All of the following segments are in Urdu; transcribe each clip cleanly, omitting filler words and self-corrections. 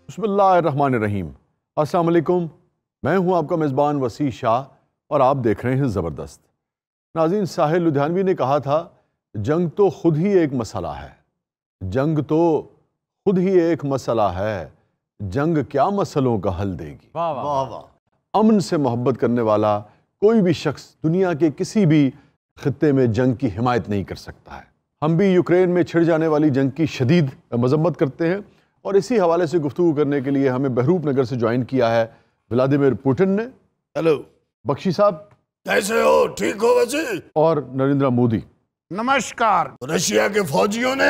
بسم اللہ الرحمن الرحیم۔ السلام علیکم، میں ہوں آپ کا میزبان وسیع شاہ اور آپ دیکھ رہے ہیں زبردست۔ ناظرین، ساحل لدھیانوی نے کہا تھا جنگ تو خود ہی ایک مسئلہ ہے، جنگ تو خود ہی ایک مسئلہ ہے، جنگ کیا مسئلوں کا حل دے گی۔ واہ واہ واہ۔ امن سے محبت کرنے والا کوئی بھی شخص دنیا کے کسی بھی خطے میں جنگ کی حمایت نہیں کر سکتا ہے۔ ہم بھی یوکرین میں چھڑ جانے والی جنگ کی شدید مذمت کرتے ہیں اور اسی حوالے سے گفتگو کرنے کے لیے ہمیں بہروپ نگر سے جوائن کیا ہے ولادیمیر پوٹن نے۔ ہیلو، بخشی صاحب کیسے ہو؟ ٹھیک ہو ویسے؟ اور نریندر مودی۔ نمشکار۔ رشیا کے فوجیوں نے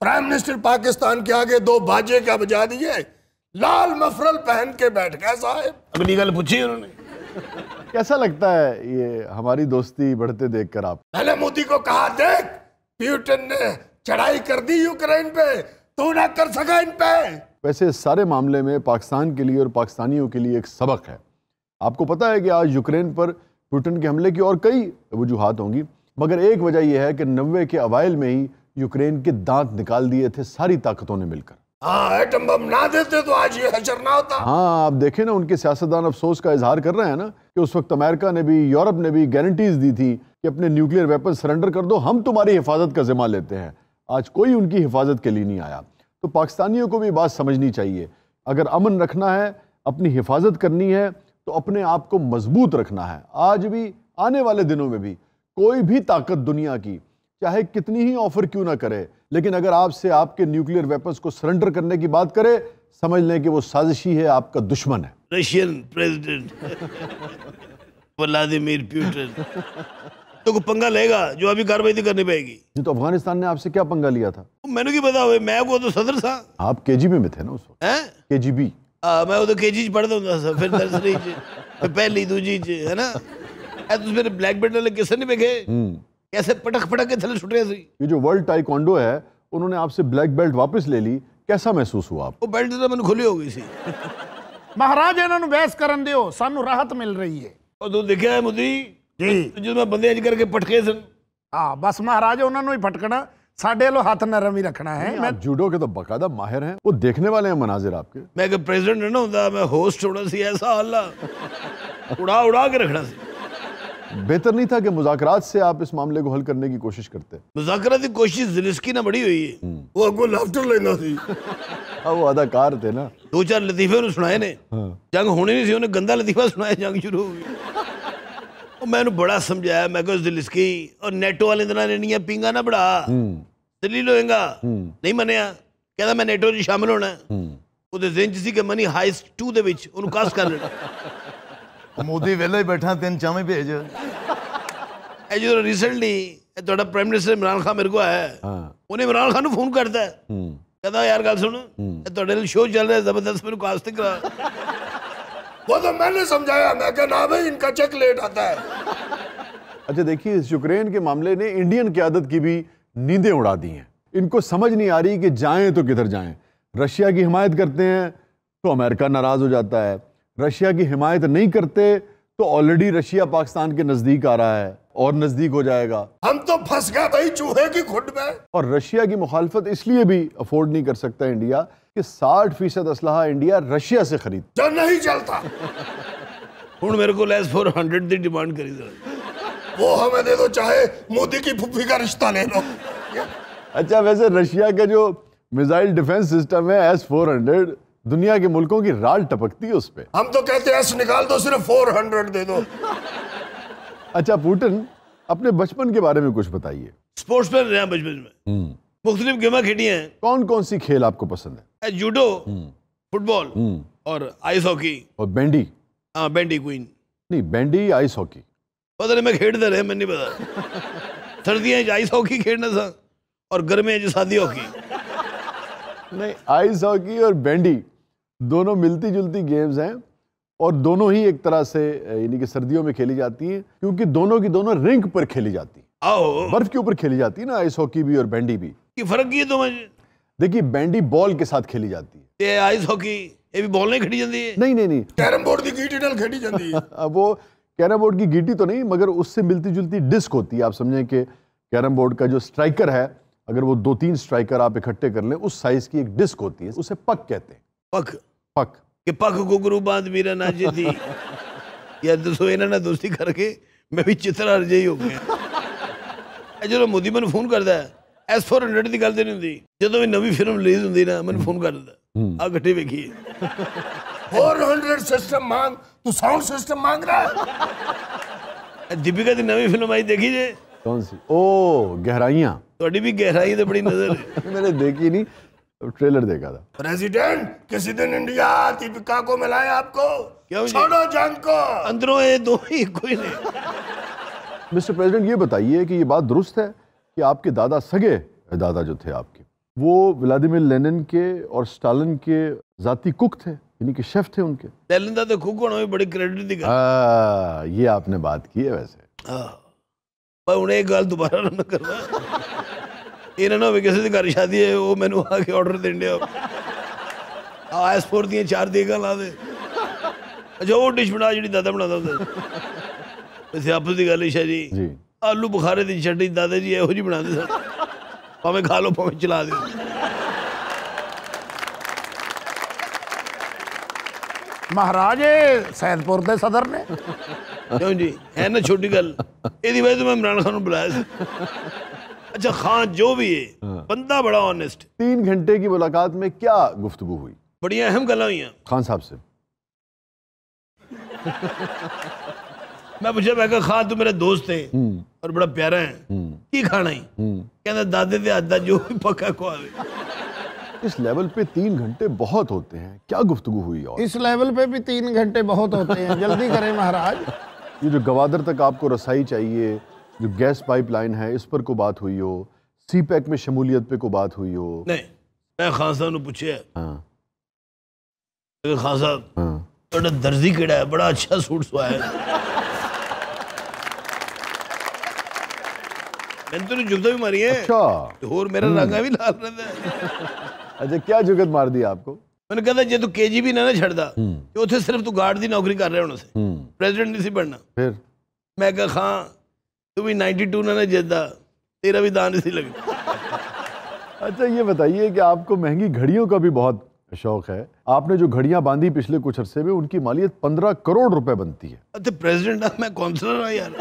پرائم منسٹر پاکستان کے آگے دو باجے کیا بجا دیے، لال مفرل پہن کے بیٹھ گئے صاحب۔ اگلی گل پوچھی انہوں نے، کیسا لگتا ہے یہ ہماری دوستی بڑھتے دیکھ کر آپ؟ میں نے مودی کو کہا دیکھ پیوٹن نے چڑھائی کر دی یوکرین پہ، تو نہ کر سکا ان پہ۔ ویسے اس سارے معاملے میں پاکستان کے لیے اور پاکستانیوں کے لیے ایک سبق ہے۔ آپ کو پتہ ہے کہ آج یوکرین پر پوٹن کے حملے کی اور کئی وجوہات ہوں گی، مگر ایک وجہ یہ ہے کہ 90 کے اوائل میں ہی یوکرین کے دانت نکال دیے تھے ساری طاقتوں نے مل کر۔ ہاں، ایٹم بم نہ دیتے تو آج یہ حشر نہ ہوتا۔ ہاں، آپ دیکھیں نا، ان کے سیاستدان افسوس کا اظہار کر رہے ہیں نا کہ اس وقت امریکہ نے بھی، یورپ نے بھی گارنٹیز دی تھی کہ اپنے نیوکلیئر ویپن سرنڈر کر دو، ہم تمہاری حفاظت کا ذمہ لیتے ہیں۔ آج کوئی ان کی حفاظت کے لیے نہیں آیا۔ تو پاکستانیوں کو بھی بات سمجھنی چاہیے، اگر امن رکھنا ہے، اپنی حفاظت کرنی ہے تو اپنے آپ کو مضبوط رکھنا ہے۔ آج بھی، آنے والے دنوں میں بھی کوئی بھی طاقت دنیا کی چاہے کتنی ہی آفر کیوں نہ کرے، لیکن اگر آپ سے آپ کے نیوکلیئر ویپنز کو سرنڈر کرنے کی بات کرے، سمجھ لیں کہ وہ سازشی ہے، آپ کا دشمن ہے۔ رشین پریزیڈنٹ ولادیمیر پیوٹن تو کو پنگا لے گا جو ابھی کارروائی کرنی پڑے گی۔ یہ تو افغانستان نے آپ سے کیا پنگا لیا تھا؟ میں نے کی پتا ہوئے، میں کو تو صدر تھا۔ آپ کے جی بی میں تھے نا اس وقت؟ کے جی بی؟ میں وہ تو کے جی پڑھتا ہوں تھا، پھر نرسری پھر پہلی دوجی ہے نا۔ تو پھر بلیک بیلٹ والے کیسے نہیں دیکھے کیسے پٹک پٹک کے تھلے چھٹ رہے تھے۔ یہ جو ورلڈ ٹائیکوانڈو ہے، انہوں نے آپ سے بلیک بیلٹ واپس لے لی، کیسا محسوس ہوا آپ؟ وہ بیلٹ تو میں نے کھلی ہو گئی سی۔ مہاراج انہوں نے بحث کرن دیو، سانو راحت مل رہی ہے۔ اور تو دیکھا ہے مودی جی جو میں بندے اج کر کے پٹکے سن، ہاں بس مہاراج انہوں نے ہی پھٹکنا، ساڈے لو ہاتھ نرم ہی رکھنا ہے۔ آپ جوڈو کے تو باقاعدہ ماہر ہیں، وہ دیکھنے والے ہیں مناظر آپ کے۔ میں کہ پریزیڈنٹ نہ ہوتا، میں ہوسٹ ہونا سی، ایسا اللہ اڑا اڑا کے رکھنا سی۔ بہتر نہیں تھا کہ مذاکرات سے آپ اس معاملے کو حل کرنے کی کوشش کرتے؟ مذاکرات کی کوشش زلیسکی نہ بڑی ہوئی ہے، وہ اگو لافٹر لینا سی۔ وہ اداکار تھے نا۔ دو چار لطیفے انہوں سنائے نے، جنگ ہونے نہیں سی، انہیں گندا لطیفہ سنایا، جنگ شروع ہو گئی۔ میں نے بڑا سمجھایا، میں کہ زلیسکی اور نیٹو والے دن نے پینگا نہ بڑھا، دلیل ہوئے گا نہیں منیا، کہتا میں نیٹو جی شامل ہونا ہے، وہ دے ذہن سی کہ منی ہائیس 2 دے وچ انہوں کاسٹ کر لینا۔ مودی ویلے بیٹھا تین چاویں بھیج۔ اے جو ریسنٹلی تہاڈا پرائم منسٹر عمران خان میرے کو آیا ہے، انہیں عمران خان فون کرتا ہے، کہتا یار گل سنو، تہاڈے لیے شو چل رہا ہے زبردست، میرے کو کاسٹ کرا۔ وہ تو میں نے سمجھایا، میں کہ نہ بھائی ان کا چیک لیٹ آتا ہے۔ اچھا دیکھیے، اس یوکرین کے معاملے نے انڈین قیادت کی بھی نیندیں اڑا دی ہیں۔ ان کو سمجھ نہیں آ رہی کہ جائیں تو کدھر جائیں۔ رشیا کی حمایت کرتے ہیں تو امریکہ ناراض ہو جاتا ہے، رشیا کی حمایت نہیں کرتے تو آلریڈی رشیا پاکستان کے نزدیک آ رہا ہے اور نزدیک ہو جائے گا۔ ہم تو پھنس گئے بھائی چوہے کی کھڈ میں۔ اور رشیا کی مخالفت اس لیے بھی افورڈ نہیں کر سکتا انڈیا کہ 60% اسلحہ انڈیا رشیا سے خرید، جو نہیں چلتا۔ ہن میرے کو لیس 400 دی ڈیمانڈ کری ذرا، وہ ہمیں دے دو، چاہے مودی کی پھپھی کا رشتہ لے لو۔ اچھا ویسے رشیا کا جو میزائل ڈیفنس سسٹم ہے S-400، دنیا کے ملکوں کی رال ٹپکتی ہے اس پہ۔ ہم تو کہتے ہیں ایس نکال دو، صرف 400 دے دو۔ اچھا پوٹن، اپنے بچپن کے بارے میں کچھ بتائیے۔ سپورٹس مین رہے ہیں بچپن میں، مختلف گیمیں کھیلی ہیں۔ کون کون سی کھیل آپ کو پسند ہے؟ جوڈو، فٹ بال اور آئس ہاکی اور بینڈی؟ ہاں بینڈی کوئن نہیں، بینڈی آئس ہاکی پتہ نہیں، میں کھیلتے رہے، میں نہیں پتا۔ سردیاں آئس ہاکی کھیلنا تھا اور گرمیاں سادی ہاکی۔ نہیں، آئس ہاکی اور بینڈی دونوں ملتی جلتی گیمز ہیں اور دونوں ہی ایک طرح سے یعنی کہ سردیوں میں کھیلی جاتی ہیں، کیونکہ دونوں کی دونوں رنک پر کھیلی جاتی ہیں، آؤ برف کے اوپر کھیلی جاتی ہے نا، آئس ہاکی بھی اور بینڈی بھی۔ یہ فرق کی ہے تو مجھے دیکھیے، بینڈی بال کے ساتھ کھیلی جاتی ہے، یہ آئس ہاکی یہ بھی بال نہیں کھیلی جاتی ہے؟ نہیں، کیرم بورڈ کی گیٹی نال کھیلی جاتی ہے۔ وہ کیرم بورڈ کی گیٹی تو نہیں، مگر اس سے ملتی جلتی ڈسک ہوتی ہے۔ آپ سمجھیں کہ کیرم بورڈ کا جو سٹرائکر ہے، اگر وہ 2-3 سٹرائکر آپ اکٹھے کر لیں، اس سائز کی ایک ڈسک ہوتی ہے، اسے پک کہتے ہیں۔ پک پک کہ پک گگرو باندھ میرا ناچے تھی یا دسو انہوں نے دوستی کر کے میں بھی چتر ہر جائی ہو گیا چلو مودی میں فون کرتا ہے S-400 کی گل تو نہیں ہوتی جدو بھی نوی فلم ریلیز ہوتی نا میں فون کر دیتا آ گٹھے ویکھیے 400 سسٹم مانگ تو ساؤنڈ سسٹم مانگ رہا ہے دیپیکا دی نوی فلم آئی دیکھی جے کون سی او گہرائیاں تھوڑی بھی گہرائی تو بڑی نظر ہے میں نے دیکھی نہیں ٹریلر دیکھا تھا پریزیڈنٹ کسی دن انڈیا دیپیکا کو ملائے آپ کو کیوں جی؟ چھوڑو جنگ کو اندروں یہ دو ہی کوئی نہیں مسٹر پریزیڈنٹ یہ بتائیے کہ یہ بات درست ہے کہ آپ کے دادا سگے دادا جو تھے آپ کے وہ ولادیمیر لینن کے اور سٹالن کے ذاتی کک تھے یعنی کہ شیف تھے ان کے لینن دا تو کوک ہونا بھی بڑی کریڈٹ دی گل یہ آپ نے بات کی ہے ویسے میں انہیں ایک گل دوبارہ نہ کرنا انہوں نے کسی دی گھر شادی ہے وہ میں نے آ کے آرڈر دین دیا S-4 دیاں 4 دیگاں لا دے اچھا وہ ڈش بنا جڑی دادا بنا دا ویسے آپس دی گل ہے شاہ جی آلو بخارے دی چٹنی دادا جی ایہو جی بنا دے سر پاویں کھا لو پاویں چلا دے مہاراج سید پور دے صدر نے کیوں جی ہے نا چھوٹی گل یہ وجہ تو میں عمران خان کو بلایا سی اچھا خان جو بھی ہے بندہ بڑا آنیسٹ 3 گھنٹے کی ملاقات میں کیا گفتگو ہوئی بڑی اہم گلاں ہوئی ہیں خان صاحب سے میں پوچھا میں کہا خان تو میرے دوست ہیں اور بڑا پیارا ہے کی کھانا ہی کہنا دادے دے ہاتھ دا جو بھی پکا کھواوے اس لیول پہ 3 گھنٹے بہت ہوتے ہیں کیا گفتگو ہوئی اور اس لیول پہ بھی 3 گھنٹے بہت ہوتے ہیں جلدی کریں مہاراج یہ جو گوادر تک آپ کو رسائی چاہیے جو گیس پائپ لائن ہے اس پر کو بات ہوئی ہو سی پیک میں شمولیت پہ کو بات ہوئی ہو نہیں میں خان صاحب نے پوچھا ہاں خان صاحب ہاں تھوڑا درزی کیڑا ہے بڑا اچھا سوٹ سوایا ہے میں نے تو جگتا بھی ماری ہے اچھا اور میرا رنگا بھی لال رہتا ہے اچھا کیا جگت مار دی آپ کو میں نے کہا تھا جے تو KGB نہ چھڑدا کہ اتنے صرف تو گارڈ دی نوکری کر رہے ہونے سے پریزیڈنٹ نہیں سی بننا پھر میں کہا خان تو بھی 92 نہ جیتا تیرا بھی دان اسی لگا اچھا یہ بتائیے کہ آپ کو مہنگی گھڑیوں کا بھی بہت شوق ہے آپ نے جو گھڑیاں باندھی پچھلے کچھ عرصے میں ان کی مالیت 15 کروڑ روپے بنتی ہے اتے پریزیڈنٹ میں کونسلر ہوں یار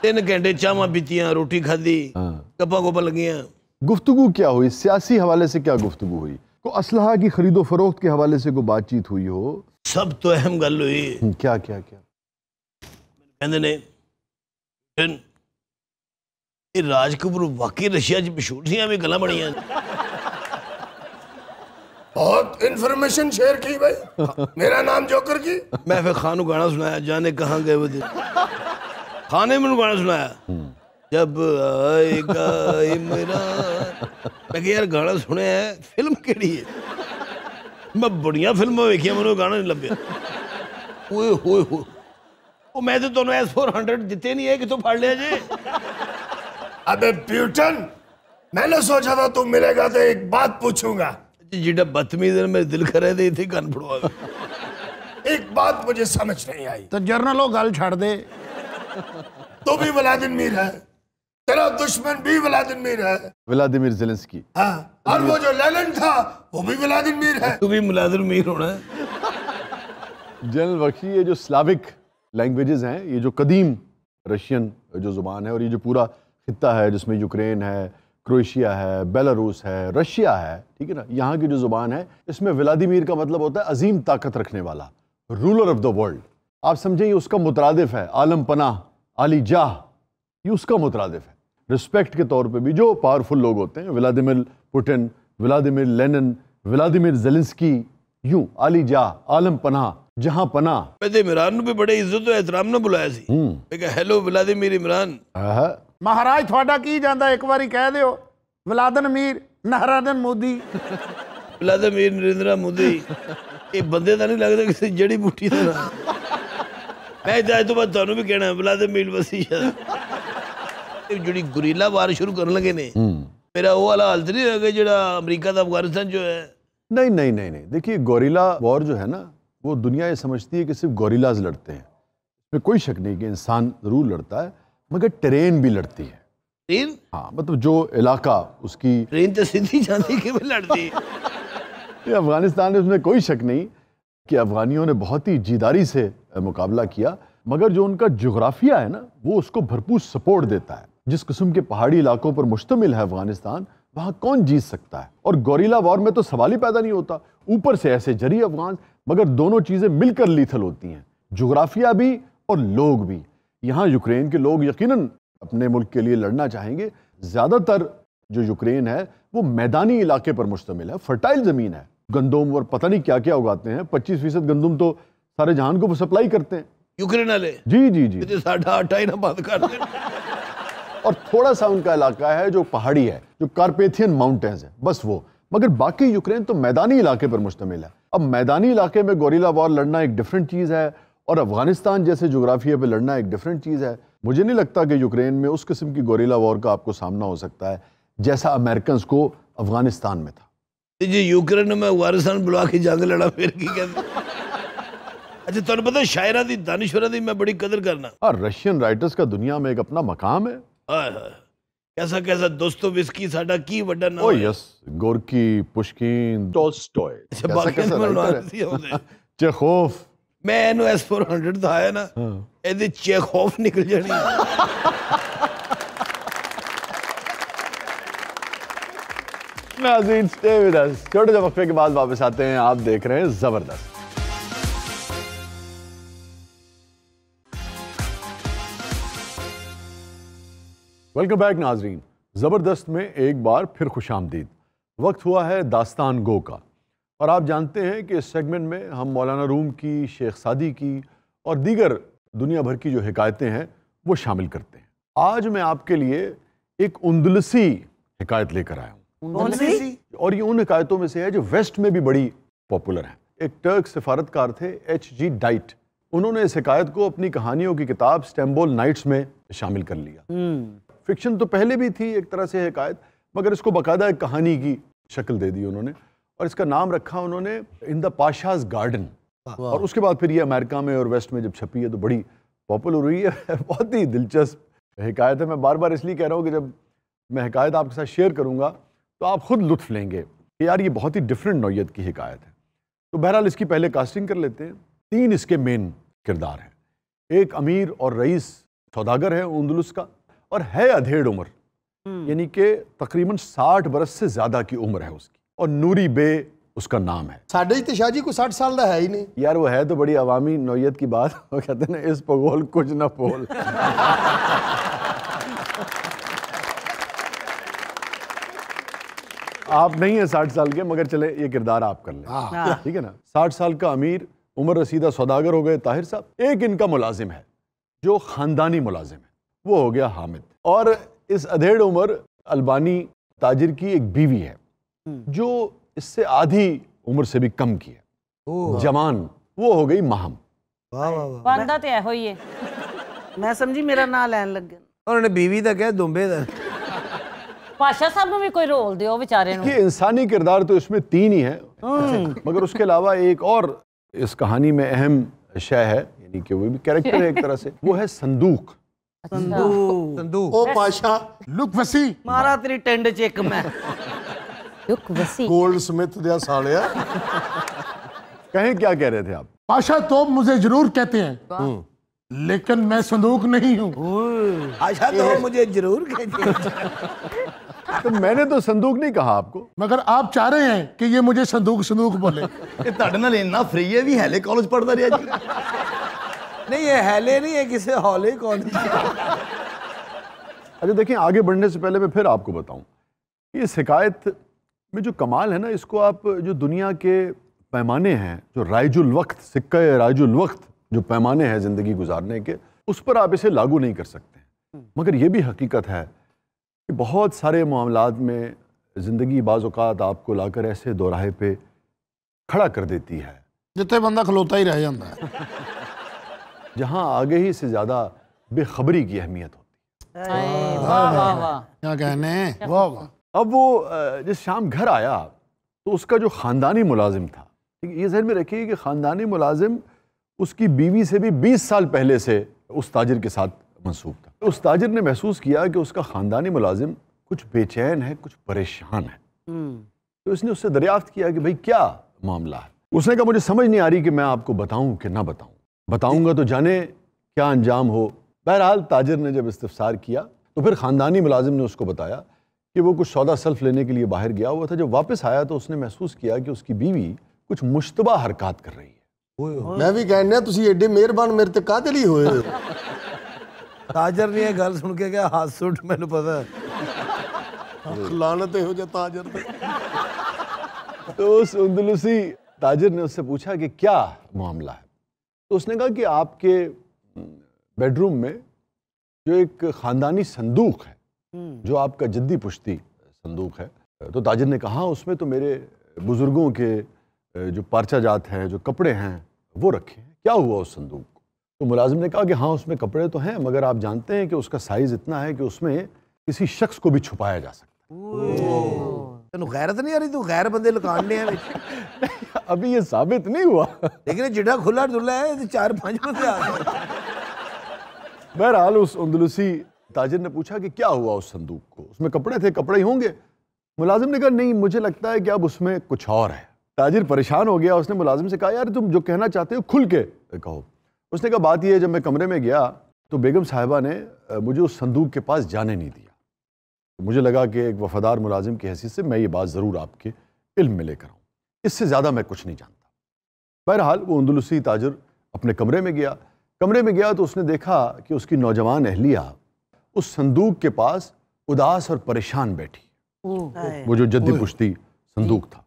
3 گھنٹے چاواں پیتیاں روٹی کھادی کپا کوپا لگیاں گفتگو کیا ہوئی سیاسی حوالے سے کیا گفتگو ہوئی کو اسلحہ کی خرید و فروخت کے حوالے سے کوئی بات چیت ہوئی ہو سب تو اہم گل ہوئی کیا کیا کیا کہندے نے یہ راج کپور واقعی رشیا چ مشہور سی میں گلاں بڑیاں بہت انفارمیشن شیئر کی بھائی میرا نام جوکر کی میں پھر خان کو گانا سنایا جانے کہاں گئے وہ دن خان نے مجھے گانا سنایا جب آئے گا عمران میں کہ یار گانا سنے ہے فلم کیڑی ہے میں بڑیاں فلمیں ویکھیاں میں گانا نہیں لبیا اوئے ہوئے ہوئے وہ میں تو دونوں S-400 جتے نہیں ہے کہ تو پھاڑ لیا جی ابے پیوٹن میں نے سوچا تھا تم ملے گا تو ایک بات پوچھوں گا جیڑا بدتمیز ہے میرے دل کرے دے تھی کان پھڑوا ایک بات مجھے سمجھ نہیں آئی تو جرنلوں گل چھڑ دے تو بھی ولادیمیر ہے تیرا دشمن بھی ولادیمیر ہے ولادیمیر زیلنسکی ہاں اور وہ جو لینن تھا وہ بھی ولادیمیر ہے تو بھی ملازمیر ہونا ہے جنرل بخشی یہ جو سلاوک لینگویجز ہیں یہ جو قدیم رشین جو زبان ہے اور یہ جو پورا خطہ ہے جس میں یوکرین ہے کروشیا ہے بیلاروس ہے رشیا ہے ٹھیک ہے نا یہاں کی جو زبان ہے اس میں ولادیمیر کا مطلب ہوتا ہے عظیم طاقت رکھنے والا رولر آف دا ورلڈ آپ سمجھیں یہ اس کا مترادف ہے عالم پناہ عالی جاہ یہ اس کا مترادف ہے رسپیکٹ کے طور پہ بھی جو پاورفل لوگ ہوتے ہیں Vladimir Putin Vladimir Lenin Vladimir Zelensky یوں عالی جاہ عالم پناہ جہاں پناہ میں تو عمران بھی بڑے عزت و احترام نہ بلایا سی میں کہا ہیلو ولادیمیر عمران مہاراج تھوڑا کی جاندہ ایک باری کہہ دیو ولادیمیر نہرادن مودی ولادیمیر نریندرا مودی یہ بندے دا نہیں لگتا کسی جڑی بوٹی دا نا میں جائے تو بات تانوں بھی کہنا ہے ولادیمیر وسیع جڑی گوریلا وار شروع کرنے لگے نے میرا وہ والا حالت نہیں رہ گیا جڑا امریکہ دا افغانستان جو ہے نہیں دیکھیے گوریلا وار جو ہے نا وہ دنیا یہ سمجھتی ہے کہ صرف گوریلاز لڑتے ہیں اس میں کوئی شک نہیں کہ انسان ضرور لڑتا ہے مگر ٹرین بھی لڑتی ہے ٹرین ہاں مطلب جو علاقہ اس کی ٹرین تو سیدھی جاندی کہ وہ لڑتی یہ افغانستان میں اس میں کوئی شک نہیں کہ افغانیوں نے بہت ہی جیداری سے مقابلہ کیا، مگر جو ان کا جغرافیہ ہے نا وہ اس کو بھرپور سپورٹ دیتا ہے۔ جس قسم کے پہاڑی علاقوں پر مشتمل ہے افغانستان، وہاں کون جیت سکتا ہے؟ اور گوریلا وار میں تو سوال ہی پیدا نہیں ہوتا، اوپر سے ایسے جری افغان، مگر دونوں چیزیں مل کر لیتھل ہوتی ہیں، جغرافیہ بھی اور لوگ بھی۔ یہاں یوکرین کے لوگ یقیناً اپنے ملک کے لیے لڑنا چاہیں گے۔ زیادہ تر جو یوکرین ہے وہ میدانی علاقے پر مشتمل ہے، فرٹائل زمین ہے، گندم اور پتہ نہیں کیا کیا اگاتے ہیں۔ 25% گندم تو سارے جہان کو وہ سپلائی کرتے ہیں، یوکرین والے۔ جی جی جی۔ تے ساڈا آٹا ہی نہ بند کر دیں۔ اور تھوڑا سا ان کا علاقہ ہے جو پہاڑی ہے، جو کارپیتھین ماؤنٹینز ہیں، بس وہ، مگر باقی یوکرین تو میدانی علاقے پر مشتمل ہے۔ اب میدانی علاقے میں گوریلا وار لڑنا ایک ڈیفرنٹ چیز ہے، اور افغانستان جیسے جغرافیہ پہ لڑنا ایک ڈیفرنٹ چیز ہے۔ مجھے نہیں لگتا کہ یوکرین میں اس قسم کی گوریلا وار کا آپ کو سامنا ہو سکتا ہے جیسا امریکنز کو افغانستان میں تھا۔ جی یوکرین میں افغانستان بلا کے جنگ لڑا پھر کی کہتے۔ اچھا تمہیں پتہ شاعرہ دی دانشورہ دی میں بڑی قدر کرنا۔ اور رشین رائٹرز کا دنیا میں ایک اپنا مقام ہے۔ کیسا کیسا دوستویسکی ساڈا کی وڈا نام او ہے۔ یس، گورکی، پشکین، ٹولسٹوئے، اچھا باقی چیخوف۔ میں اینو S-400 تھا آیا نا، ایدی چیخوف نکل جانی۔ ناظرین stay with us، چھوٹے سے وقفے کے بعد واپس آتے ہیں، آپ دیکھ رہے ہیں زبردست۔ ویلکم بیک ناظرین، زبردست میں ایک بار پھر خوش آمدید۔ وقت ہوا ہے داستان گو کا، اور آپ جانتے ہیں کہ اس سیگمنٹ میں ہم مولانا روم کی، شیخ سعدی کی اور دیگر دنیا بھر کی جو حکایتیں ہیں وہ شامل کرتے ہیں۔ آج میں آپ کے لیے ایک اندلسی حکایت لے کر آیا ہوں، اور یہ ان حکایتوں میں سے ہے جو ویسٹ میں بھی بڑی پاپولر ہیں۔ ایک ٹرک سفارتکار تھے H.G. ڈائٹ، انہوں نے اس حکایت کو اپنی کہانیوں کی کتاب سٹیمبول نائٹس میں شامل کر لیا۔ فکشن تو پہلے بھی تھی ایک طرح سے حکایت، مگر اس کو باقاعدہ ایک کہانی کی شکل دے دی انہوں نے، اور اس کا نام رکھا انہوں نے ان دا پاشاز گارڈن۔ اور اس کے بعد پھر یہ امریکہ میں اور ویسٹ میں جب چھپی ہے تو بڑی پاپولر ہوئی ہے۔ بہت ہی دلچسپ حکایت ہے۔ میں بار بار اس لیے کہہ رہا ہوں کہ جب میں حکایت آپ کے ساتھ شیئر کروں گا تو آپ خود لطف لیں گے کہ یار یہ بہت ہی ڈیفرنٹ نوعیت کی حکایت ہے۔ تو بہرحال اس کی پہلے کاسٹنگ کر لیتے ہیں۔ 3 اس کے مین کردار ہیں۔ ایک امیر اور رئیس سوداگر ہے اندلس کا، اور ہے ادھیڑ عمر، یعنی کہ تقریباً 60 برس سے زیادہ کی عمر ہے اس کی، اور نوری بے اس کا نام ہے۔ ساڈے تے شاہ جی کو 60 سال دا ہے ہی نہیں یار وہ ہے تو بڑی عوامی نوعیت کی بات، وہ کہتے ہیں نا اس پگول کچھ نہ پول۔ آپ نہیں ہیں 60 سال کے، مگر چلے یہ کردار آپ کر لیں، ٹھیک ہے نا۔ 60 سال کا امیر، عمر رسیدہ سوداگر ہو گئے طاہر صاحب۔ ایک ان کا ملازم ہے جو خاندانی ملازم ہے، وہ ہو گیا حامد۔ اور اس ادھیڑ عمر البانی تاجر کی ایک بیوی ہے جو اس سے آدھی عمر سے بھی کم کی ہے، جوان، وہ ہو گئی ماہم۔ بندہ تے ہوئی ہے، میں سمجھی میرا نام لین لگ گیا۔ انہوں نے بیوی دا کہا دمبے دا۔ پاشا صاحب نے بھی کوئی رول دیو بیچارے نو۔ یہ انسانی کردار تو اس میں 3 ہی ہیں، مگر اس کے علاوہ ایک اور اس کہانی میں اہم شے ہے، یعنی کہ وہ بھی کریکٹر ہے ایک طرح سے، وہ ہے صندوق۔ صندوق او پاشا لک وسی مارا تیری ٹینڈ چیک میں لک وسی گولڈ سمتھ دیا سالیا۔ کہیں کیا کہہ رہے تھے آپ؟ پاشا تو مجھے ضرور کہتے ہیں، لیکن میں صندوق نہیں ہوں۔ اچھا تو مجھے ضرور کہتے ہیں۔ تو میں نے تو صندوق نہیں کہا آپ کو، مگر آپ چاہ رہے ہیں کہ یہ مجھے صندوق بولے۔ یہ تہاڈے نال اتنا فری ہے بھی ہیلے کالج پڑھدا رہیا جی۔ نہیں یہ ہیلے نہیں ہے، کسی ہالے کون۔ اچھا دیکھیں، آگے بڑھنے سے پہلے میں پھر آپ کو بتاؤں کہ اس حکایت میں جو کمال ہے نا، اس کو آپ جو دنیا کے پیمانے ہیں، جو رائج الوقت، سکہ رائج الوقت جو پیمانے ہیں زندگی گزارنے کے، اس پر آپ اسے لاگو نہیں کر سکتے۔ مگر یہ بھی حقیقت ہے کہ بہت سارے معاملات میں زندگی بعض اوقات آپ کو لا کر ایسے دوراہے پہ کھڑا کر دیتی ہے جتے بندہ کھلوتا ہی رہ جاتا ہے، جہاں آگے ہی سے زیادہ بے خبری کی اہمیت ہوتی ہے۔ واہ واہ واہ، کیا کہنے، واہ واہ۔ اب وہ جس شام گھر آیا تو اس کا جو خاندانی ملازم تھا، یہ ذہن میں رکھیے کہ خاندانی ملازم اس کی بیوی سے بھی 20 سال پہلے سے اس تاجر کے ساتھ منسوب تھا۔ اس تاجر نے محسوس کیا کہ اس کا خاندانی ملازم کچھ بے چین ہے، کچھ پریشان ہے، تو اس نے اس سے دریافت کیا کہ بھئی کیا معاملہ ہے؟ اس نے کہا مجھے سمجھ نہیں آ رہی کہ میں آپ کو بتاؤں کہ نہ بتاؤں، بتاؤں گا تو جانے کیا انجام ہو۔ بہرحال تاجر نے جب استفسار کیا تو پھر خاندانی ملازم نے اس کو بتایا کہ وہ کچھ سودا سلف لینے کے لیے باہر گیا ہوا تھا۔ جب واپس آیا تو اس نے محسوس کیا کہ اس کی بیوی کچھ مشتبہ حرکات کر رہی ہے۔ میں بھی کہنا تسی ایڈے مہربان میرے تے قاتل ہی ہوئے۔ تاجر نے یہ گل سن کے کیا ہاتھ سٹ، میں نے پتا ہے لعنت ہو جا تاجر تے۔ تو اس اندلسی تاجر نے اس سے پوچھا کہ کیا معاملہ ہے؟ تو اس نے کہا کہ آپ کے بیڈ روم میں جو ایک خاندانی صندوق ہے، جو آپ کا جدی پشتی صندوق ہے، تو تاجر نے کہا اس میں تو میرے بزرگوں کے جو پارچہ جات ہیں، جو کپڑے ہیں وہ رکھے ہیں، کیا ہوا اس صندوق کو؟ تو ملازم نے کہا کہ ہاں اس میں کپڑے تو ہیں، مگر آپ جانتے ہیں کہ اس کا سائز اتنا ہے کہ اس میں کسی شخص کو بھی چھپایا جا سکتا ہے۔ تینوں غیرت نہیں آ رہی؟ تو غیر بندے لکاننے ہیں ابھی یہ ثابت نہیں ہوا، لیکن جڑا کھلا ڈلا ہے 4-5 بندے آ گئے۔ بہرحال اس اندلسی تاجر نے پوچھا کہ کیا ہوا اس صندوق کو؟ اس میں کپڑے تھے، کپڑے ہی ہوں گے۔ ملازم نے کہا نہیں، مجھے لگتا ہے کہ اب اس میں کچھ اور ہے۔ تاجر پریشان ہو گیا، اس نے ملازم سے کہا یار تم جو کہنا چاہتے ہو کھل کے کہو۔ اس نے کہا بات یہ ہے، جب میں کمرے میں گیا تو بیگم صاحبہ نے مجھے اس صندوق کے پاس جانے نہیں دیا۔ مجھے لگا کہ ایک وفادار ملازم کی حیثیت سے میں یہ بات ضرور آپ کے علم میں لے کر آؤں، اس سے زیادہ میں کچھ نہیں جانتا۔ بہرحال وہ اندلسی تاجر اپنے کمرے میں گیا تو اس نے دیکھا کہ اس کی نوجوان اہلیہ اس صندوق کے پاس اداس اور پریشان بیٹھی، وہ جو جدی پشتی صندوق تھا۔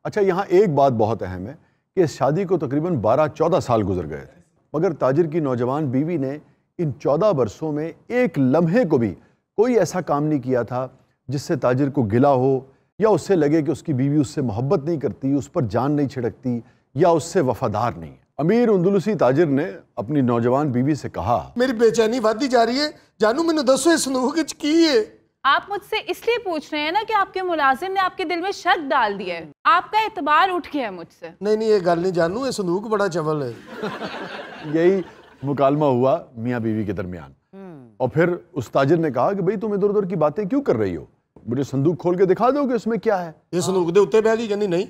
اچھا یہاں ایک بات بہت اہم ہے کہ اس شادی کو تقریباً 12-14 سال گزر گئے تھے، مگر تاجر کی نوجوان بیوی نے ان 14 برسوں میں ایک لمحے کو بھی کوئی ایسا کام نہیں کیا تھا جس سے تاجر کو گلہ ہو یا اس سے لگے کہ اس کی بیوی اس سے محبت نہیں کرتی، اس پر جان نہیں چھڑکتی یا اس سے وفادار نہیں ہے۔ امیر اندلسی تاجر نے اپنی نوجوان بیوی سے کہا میری بے چینی ودی جا رہی ہے، جانو مینوں دسو اس صندوق وچ کی ہے؟ آپ مجھ سے اس لیے پوچھ رہے ہیں نا کہ آپ کے ملازم نے آپ کے دل میں شک ڈال دیا ہے، آپ کا اعتبار اٹھ گیا ہے مجھ سے۔ نہیں یہ گل نہیں جانو، یہ صندوق بڑا چول ہے۔ یہی مکالمہ ہوا میاں بیوی کے درمیان، اور پھر اس تاجر نے کہا کہ بھئی تم ادھر ادھر کی باتیں کیوں کر رہی ہو؟ مجھے صندوق کھول کے دکھا دو کہ اس میں کیا ہے۔ یہ صندوق دے اوتے بیٹھ گئی، کہندی نہیں۔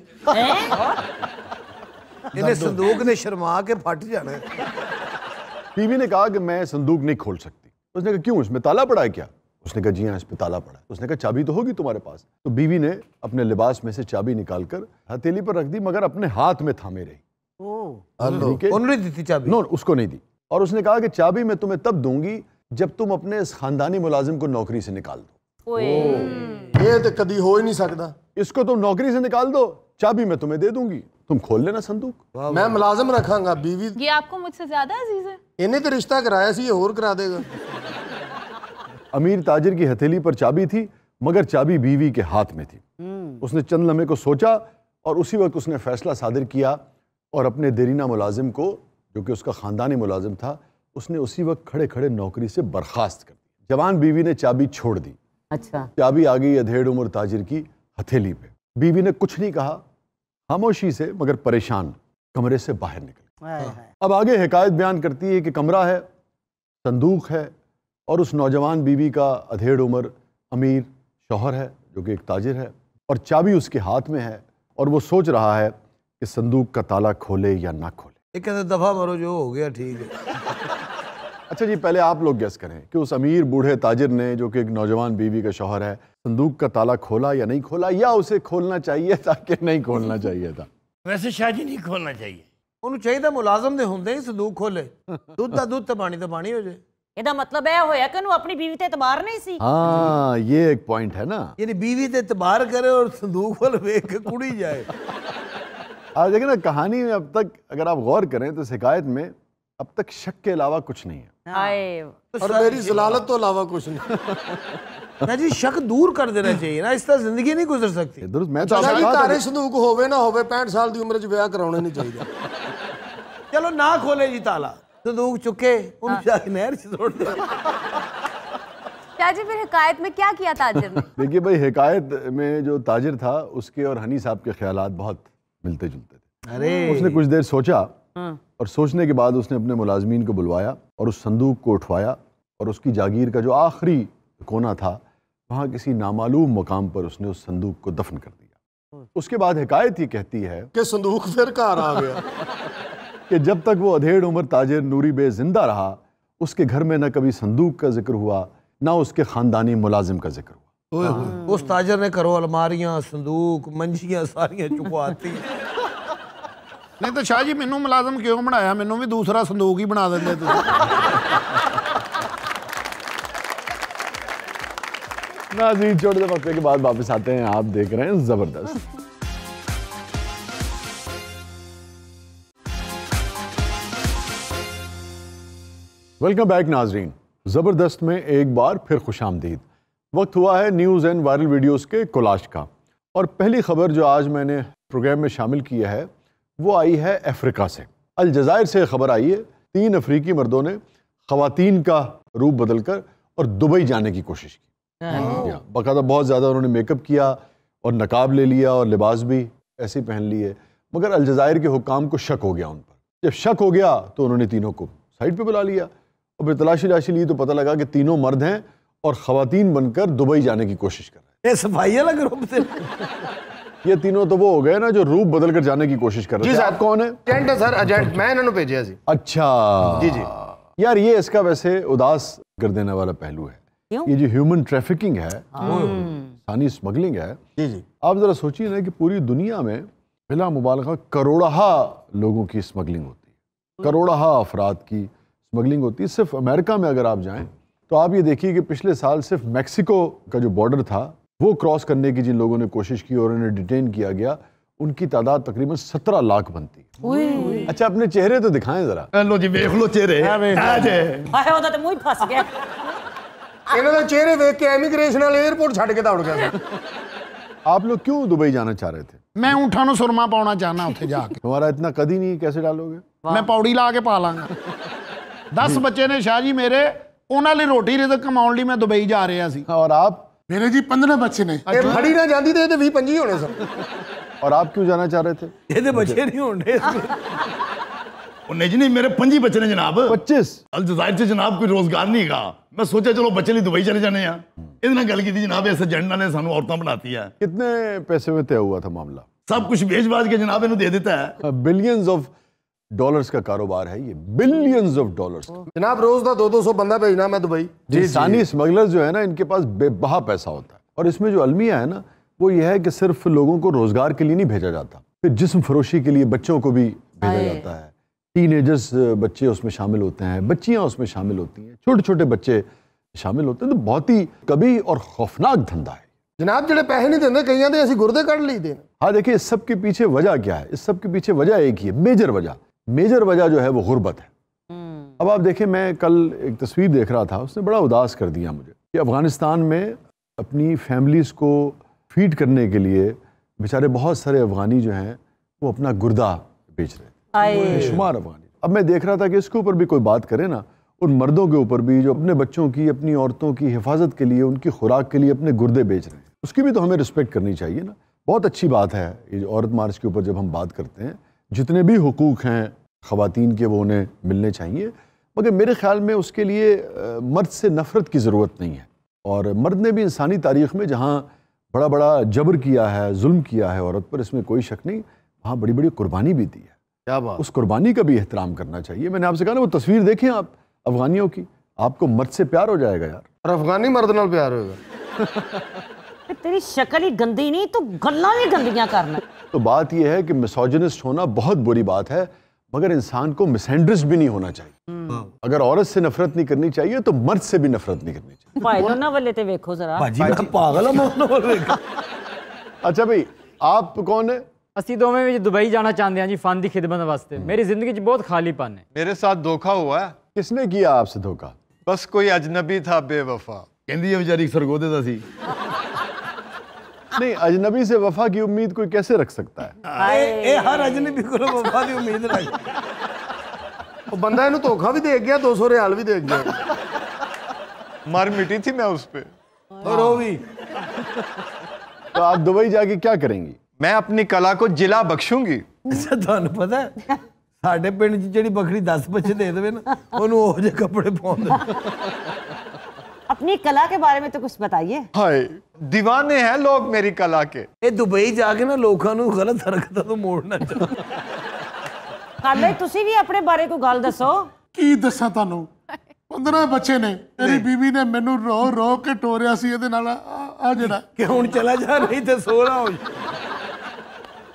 انہیں صندوق نے شرما کے پھٹ جانا ہے۔ بیوی نے کہا کہ میں صندوق نہیں کھول سکتی۔ اس نے کہا کیوں، اس میں تالا پڑا ہے کیا؟ اس نے کہا جی ہاں اس پہ تالا پڑا ہے۔ اس نے کہا چابی تو ہوگی تمہارے پاس؟ تو بیوی نے اپنے لباس میں سے چابی نکال کر ہتھیلی پر رکھ دی، مگر اپنے ہاتھ میں تھامے رہی۔ انہوں نے دی تھی چابی؟ نو، اس کو نہیں دی، اور اس نے کہا کہ چابی میں تمہیں تب دوں گی جب تم اپنے اس خاندانی ملازم کو نوکری سے نکال دو۔ یہ تو کدی ہو ہی نہیں سکتا۔ اس کو تم نوکری سے نکال دو، چابی میں تمہیں دے دوں گی، تم کھول لینا صندوق۔ میں ملازم رکھاں گا، بیوی یہ آپ کو مجھ سے زیادہ عزیز ہے؟ انہیں تو رشتہ کرایا سی، یہ اور کرا دے گا۔ امیر تاجر کی ہتھیلی پر چابی تھی، مگر چابی بیوی کے ہاتھ میں تھی۔ اس نے چند لمحے کو سوچا اور اسی وقت اس نے فیصلہ صادر کیا اور اپنے دیرینہ ملازم کو، جو کہ اس کا خاندانی ملازم تھا، اس نے اسی وقت کھڑے کھڑے نوکری سے برخاست کر دی۔ جوان بیوی نے چابی چھوڑ دی۔ اچھا، چابی آ گئی ادھیڑ عمر تاجر کی ہتھیلی پہ۔ بیوی نے کچھ نہیں کہا، خاموشی سے مگر پریشان کمرے سے باہر نکلی۔ اب آگے حکایت بیان کرتی ہے کہ کمرہ ہے، صندوق ہے، اور اس نوجوان بیوی کا ادھیڑ عمر امیر شوہر ہے جو کہ ایک تاجر ہے، اور چابی اس کے ہاتھ میں ہے، اور وہ سوچ رہا ہے کہ صندوق کا تالا کھولے یا نہ کھولے۔ ایک دفعہ مرو، جو ہو گیا ٹھیک ہے۔ اچھا جی، پہلے آپ لوگ گیس کریں کہ اس امیر بوڑھے تاجر نے، جو کہ ایک نوجوان بیوی کا شوہر ہے، صندوق کا تالا کھولا یا نہیں کھولا، یا اسے کھولنا چاہیے تھا کہ نہیں کھولنا چاہیے تھا؟ ویسے شاہ جی نہیں کھولنا چاہیے، انہوں چاہیے تھا ملازم دے ہوندے ہی صندوق کھولے، دودھ تا پانی ہو جائے۔ یہ مطلب ہے ہویا کہ انہوں اپنی بیوی تے اعتبار نہیں سی۔ ہاں یہ ایک پوائنٹ ہے نا، یعنی بیوی تے اعتبار کرے اور صندوق وال ویکھ کے کڑی جائے۔ آپ دیکھیں نا کہانی میں اب تک اگر آپ غور کریں تو اس حکایت میں اب تک شک کے علاوہ کچھ نہیں ہے۔ آئے اور میری ضلالت تو علاوہ کچھ نہیں۔ نا جی شک دور کر دینا چاہیے نا، اس طرح زندگی نہیں گزر سکتی۔ درست، میں تو آپ چاہے سے کہا تھا گھر صندوق ہوے نہ ہوے 65 سال دی عمر وچ بیاہ کراونا نہیں چاہیے۔ چلو نہ کھولے جی تالا، صندوق چکے ان جا کے نہر سے چھوڑ دے۔ کیا جی پھر حکایت میں کیا کیا تاجر نے؟ دیکھیے بھائی، حکایت میں جو تاجر تھا اس کے اور ہنی صاحب کے خیالات بہت ملتے جلتے تھے۔ اس نے کچھ دیر سوچا، اور سوچنے کے بعد اس نے اپنے ملازمین کو بلوایا اور اس صندوق کو اٹھوایا، اور اس کی جاگیر کا جو آخری کونا تھا وہاں کسی نامعلوم مقام پر اس نے اس صندوق کو دفن کر دیا۔ اس کے بعد حکایت یہ کہتی ہے کہ صندوق پھر گھر آ گیا کہ جب تک وہ ادھیڑ عمر تاجر نوری بے زندہ رہا اس کے گھر میں نہ کبھی صندوق کا ذکر ہوا نہ اس کے خاندانی ملازم کا ذکر ہوا. اس تاجر نے کرو الماریاں صندوق منجیاں ساریاں چکواتی. نہیں تو شاہ جی مینوں ملازم کیوں بنایا, مینوں بھی دوسرا صندوق ہی بنا دیندے ناظرین چھوٹے سے وقفے کے بعد واپس آتے ہیں, آپ دیکھ رہے ہیں زبردست. ویلکم بیک ناظرین, زبردست میں ایک بار پھر خوش آمدید. وقت ہوا ہے نیوز اینڈ وائرل ویڈیوز کے کولاج کا, اور پہلی خبر جو آج میں نے پروگرام میں شامل کی ہے وہ آئی ہے افریقہ سے. الجزائر سے خبر آئی ہے 3 افریقی مردوں نے خواتین کا روپ بدل کر اور دبئی جانے کی کوشش کی. باقاعدہ بہت زیادہ انہوں نے میک اپ کیا اور نقاب لے لیا اور لباس بھی ایسے پہن لیے, مگر الجزائر کے حکام کو شک ہو گیا ان پر. جب شک ہو گیا تو انہوں نے تینوں کو سائڈ پہ بلا لیا اور پھر تلاشی لی تو پتہ لگا کہ تینوں مرد ہیں اور خواتین بن کر دبئی جانے کی کوشش کر رہے ہیں. صفائی والا گروپ تھے یہ تینوں تو وہ ہو گئے نا جو روپ بدل کر جانے کی کوشش کر رہے ہیں. آپ کون ہیں؟ ایجنٹ ہے سر, ایجنٹ. میں انہوں نے بھیجا سی. اچھا جی جی یار, یہ اس کا ویسے اداس کر دینے والا پہلو ہے. یہ جو ہیومن ٹریفکنگ ہے, انسانی اسمگلنگ ہے, آپ ذرا سوچیے نا کہ پوری دنیا میں بلا مبالغہ کروڑہا لوگوں کی اسمگلنگ ہوتی ہے, کروڑہا افراد کی اسمگلنگ ہوتی ہے. صرف امریکہ میں اگر آپ جائیں تو آپ یہ دیکھیے کہ پچھلے سال صرف میکسیکو کا جو بارڈر تھا وہ کراس کرنے کی جن لوگوں نے کوشش کی اور انہیں ڈیٹین کیا گیا, ان کی تعداد تقریباً 17 لاکھ بنتی ہے. اچھا اپنے چہرے تو دکھائیں ذرا. لو جی دیکھ لو چہرے. انہوں نے چہرے دیکھ کے امیگریشن والے ایئرپورٹ چھڈ کے دوڑ گیا. آپ لوگ کیوں دبئی جانا چاہ رہے تھے؟ میں اونٹاں نوں سرما پاؤنا چاہنا اتنے جا کے. تمہارا اتنا قد ہی نہیں, کیسے ڈالو گے؟ میں پوڑی لا کے پا لاں گا. 10 بچے نے شاہ جی میرے, انہاں لئی روٹی رزق کماؤن لئی میں دبئی جا رہا سی. اور آپ؟ میرے جی 15 بچے نے. یہ پھڑی نہ جاندی تے 20-25 ہونے سر. اور آپ کیوں جانا چاہ رہے تھے؟ یہ تو بچے نہیں ہونے. نہیں جی نہیں, میرے 5 بچے نے جناب. 25 الجزائر سے جناب کوئی روزگار نہیں گا. میں سوچا چلو بچے لیے دبئی چلے جانے ہیں. اتنا گل کی تھی جناب, ایسے ایجنڈا نے سانو عورتاں بناتی ہے. کتنے پیسے میں طے ہوا تھا معاملہ؟ سب کچھ بیچ باج کے جناب انہوں دے دیتا ہے. بلینز آف ڈالرز کا کاروبار ہے یہ, بلینز آف ڈالرز. جناب روز دا 200 بندہ بھیجنا میں دبئی. انسانی اسمگلر جو ہے نا, ان کے پاس بے بہا پیسہ ہوتا ہے. اور اس میں جو المیہ ہے نا وہ یہ ہے کہ صرف لوگوں کو روزگار کے لیے نہیں بھیجا جاتا, پھر جسم فروشی کے لیے بچوں کو بھی بھیجا جاتا ہے. ٹین ایجرز بچے اس میں شامل ہوتے ہیں, بچیاں اس میں شامل ہوتی ہیں, چھوٹے چھوٹے بچے شامل ہوتے ہیں. تو بہت ہی کبھی اور خوفناک دھندا ہے جناب. جڑے پیسے نہیں دیندے کئیاں دے اسی گردے کڈ لی دے. ہاں دیکھیں اس سب کے پیچھے وجہ کیا ہے؟ اس سب کے پیچھے وجہ ایک ہی ہے, میجر وجہ جو ہے وہ غربت ہے. اب آپ دیکھیں, میں کل ایک تصویر دیکھ رہا تھا, اس نے بڑا اداس کر دیا مجھے, کہ افغانستان میں اپنی فیملیز کو فیڈ کرنے کے لیے بیچارے بہت سارے افغانی جو ہیں وہ اپنا گردہ بیچ رہے ہیں, بے شمار افغانی. اب میں دیکھ رہا تھا کہ اس کے اوپر بھی کوئی بات کرے نا, ان مردوں کے اوپر بھی جو اپنے بچوں کی, اپنی عورتوں کی حفاظت کے لیے, ان کی خوراک کے لیے اپنے گردے بیچ رہے ہیں, اس کی بھی تو ہمیں رسپیکٹ کرنی چاہیے نا. بہت اچھی بات ہے یہ عورت مارچ کے اوپر جب ہم بات کرتے ہیں, جتنے بھی حقوق ہیں خواتین کے وہ انہیں ملنے چاہیے, مگر میرے خیال میں اس کے لیے مرد سے نفرت کی ضرورت نہیں ہے. اور مرد نے بھی انسانی تاریخ میں جہاں بڑا بڑا جبر کیا ہے, ظلم کیا ہے عورت پر, اس میں کوئی شک نہیں, وہاں بڑی بڑی قربانی بھی دی ہے. کیا بات, اس قربانی کا بھی احترام کرنا چاہیے. میں نے آپ سے کہا نا وہ تصویر دیکھیں آپ افغانیوں کی, آپ کو مرد سے پیار ہو جائے گا یار. اور افغانی مرد نال پیار ہوگا. تیری شکل ہی گندی نہیں, تو گلاں بھی گندیاں کرنا. تو بات یہ ہے کہ مسوجنسٹ ہونا بہت بری بات ہے, مگر انسان کو مسینڈرسٹ بھی نہیں ہونا چاہیے. اگر عورت سے نفرت نہیں کرنی چاہیے تو مرد سے بھی نفرت نہیں کرنی چاہیے. بھائی نہ والے تے ویکھو ذرا. باجی میں پاگل ہوں. اچھا بھائی آپ کون ہیں؟ اسی دوویں وچ دبئی جانا چاہندے ہیں جی فن دی خدمت واسطے. میری زندگی چ بہت خالی پن ہے. میرے ساتھ دھوکا ہوا ہے. کس نے کیا آپ سے دھوکا؟ بس کوئی اجنبی تھا بے وفا. کہندی ہے بیچاری سرگودے دا سی. نہیں, اجنبی سے وفا کی امید کوئی کیسے رکھ سکتا ہے؟ اے ہر اجنبی کو وفا دی امید رکھ. وہ بندہ انہوں دھوکا بھی دے گیا, 200 ریال بھی دے گیا. مار مٹی تھی میں اس پہ. اور وہ بھی. تو آپ دبئی جا کے کیا کریں گی؟ میں اپنی کلا کو جلا بخشوں گی. اچھا تھانوں پتہ ہے ساڈے پنڈ چ جڑی بکری 10 بچے دے دے نا, اونوں او جے کپڑے پاون دے. اب اپنی کلا کے بارے میں تو کچھ بتائیے. ہائے دیوانے ہیں لوگ میری کلا کے. ਇਹ ਦੁਬਈ ਜਾ ਕੇ ਨਾ ਲੋਕਾਂ ਨੂੰ ਗਲਤ ਹਰਕਤਾਂ ਤੋਂ ਮੋੜਨਾ ਚਾਹੁੰਦਾ. ਖਾਲੇ ਤੁਸੀਂ ਵੀ ਆਪਣੇ ਬਾਰੇ ਕੋਈ ਗੱਲ ਦੱਸੋ. ਕੀ ਦੱਸਾਂ ਤੁਹਾਨੂੰ 15 ਬੱਚੇ ਨੇ ਮੇਰੀ ਬੀਵੀ ਨੇ ਮੈਨੂੰ ਰੋ ਰੋ ਕੇ ਟੋਰਿਆ ਸੀ ਇਹਦੇ ਨਾਲ ਆ ਜਿਹੜਾ ਕਿ ਹੁਣ ਚਲਾ ਜਾ ਨਹੀਂ ਤੇ ਸੋਹਣਾ ਹੋ ਜਾ.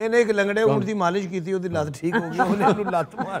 ਇਹਨੇ ਇੱਕ ਲੰਗੜੇ ਊਂਠ ਦੀ ਮਾਲਿਸ਼ ਕੀਤੀ ਉਹਦੀ ਲੱਤ ਠੀਕ ਹੋ ਗਈ ਉਹਨੇ ਉਹਨੂੰ ਲੱਤ ਮਾਰ.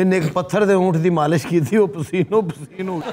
ਇਹਨੇ ਇੱਕ ਪੱਥਰ ਦੇ ਊਂਠ ਦੀ ਮਾਲਿਸ਼ ਕੀਤੀ ਉਹ ਪਸੀਨੋ ਪਸੀਨ ਹੋ ਗਿਆ.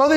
ਮੈਂ ਤਾਂ